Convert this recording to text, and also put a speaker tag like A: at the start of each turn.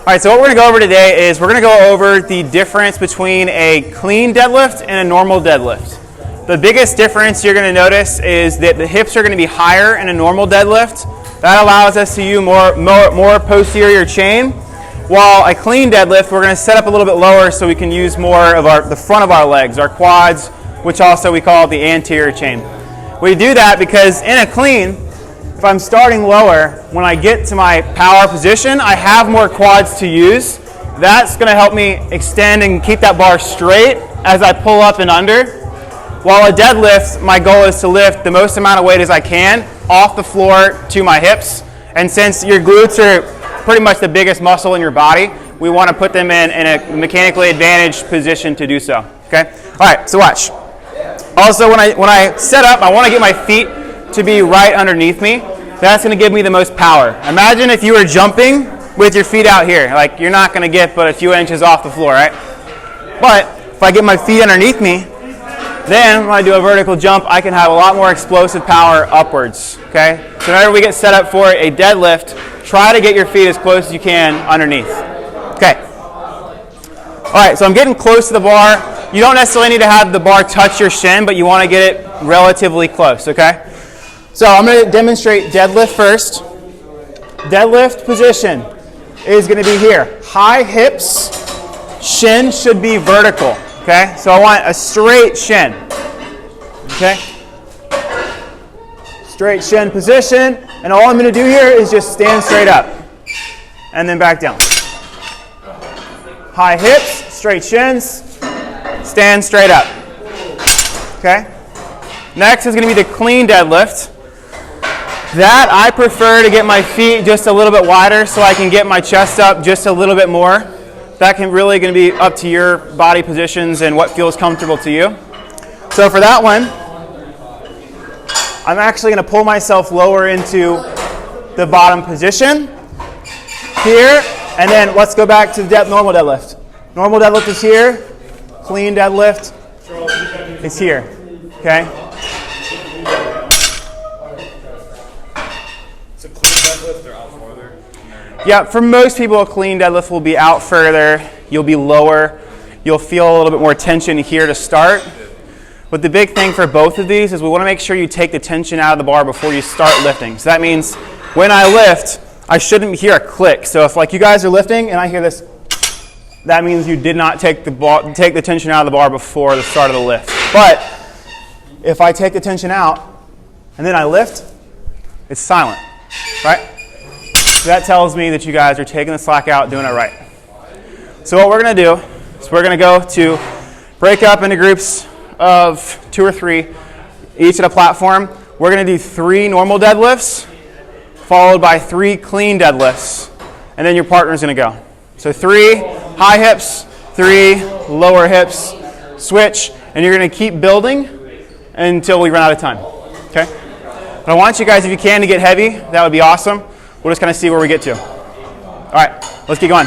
A: All right, so what we're going to go over today is we're going to go over the difference between a clean deadlift and a normal deadlift. The biggest difference you're going to notice is that the hips are going to be higher in a normal deadlift. That allows us to use more posterior chain, while a clean deadlift we're going to set up a little bit lower so we can use more of the front of our legs, our quads, which also we call the anterior chain. We do that because in a clean, if I'm starting lower, when I get to my power position, I have more quads to use. That's going to help me extend and keep that bar straight as I pull up and under. While a deadlift, my goal is to lift the most amount of weight as I can off the floor to my hips. And since your glutes are pretty much the biggest muscle in your body, we want to put them in a mechanically advantaged position to do so. Okay? All right, so watch. Also, when I set up, I want to get my feet to be right underneath me. That's going to give me the most power. Imagine if you were jumping with your feet out here. Like, you're not going to get but a few inches off the floor, right? But if I get my feet underneath me, then when I do a vertical jump, I can have a lot more explosive power upwards, okay? So whenever we get set up for a deadlift, try to get your feet as close as you can underneath. Okay. All right, so I'm getting close to the bar. You don't necessarily need to have the bar touch your shin, but you want to get it relatively close, okay? So I'm going to demonstrate deadlift first. Deadlift position is going to be here. High hips, shin should be vertical, okay? So I want a straight shin, okay? Straight shin position, and all I'm going to do here is just stand straight up and then back down. High hips, straight shins, stand straight up, okay? Next is going to be the clean deadlift. That I prefer to get my feet just a little bit wider so I can get my chest up just a little bit more. That can really going to be up to your body positions and what feels comfortable to you. So for that one, I'm actually going to pull myself lower into the bottom position here, and then let's go back to the normal deadlift. Normal deadlift is here. Clean deadlift is here. Okay. Yeah, for most people, a clean deadlift will be out further. You'll be lower. You'll feel a little bit more tension here to start. But the big thing for both of these is we want to make sure you take the tension out of the bar before you start lifting. So that means when I lift, I shouldn't hear a click. So if like you guys are lifting and I hear this, that means you did not take the tension out of the bar before the start of the lift. But if I take the tension out and then I lift, it's silent, right? So that tells me that you guys are taking the slack out, doing it right. So what we're going to do is we're going to go to break up into groups of 2 or 3, each at a platform. We're going to do 3 normal deadlifts, followed by 3 clean deadlifts, and then your partner's going to go. So 3 high hips, 3 lower hips, switch, and you're going to keep building until we run out of time. Okay? But I want you guys, if you can, to get heavy. That would be awesome. We'll just kind of see where we get to. All right, let's get going.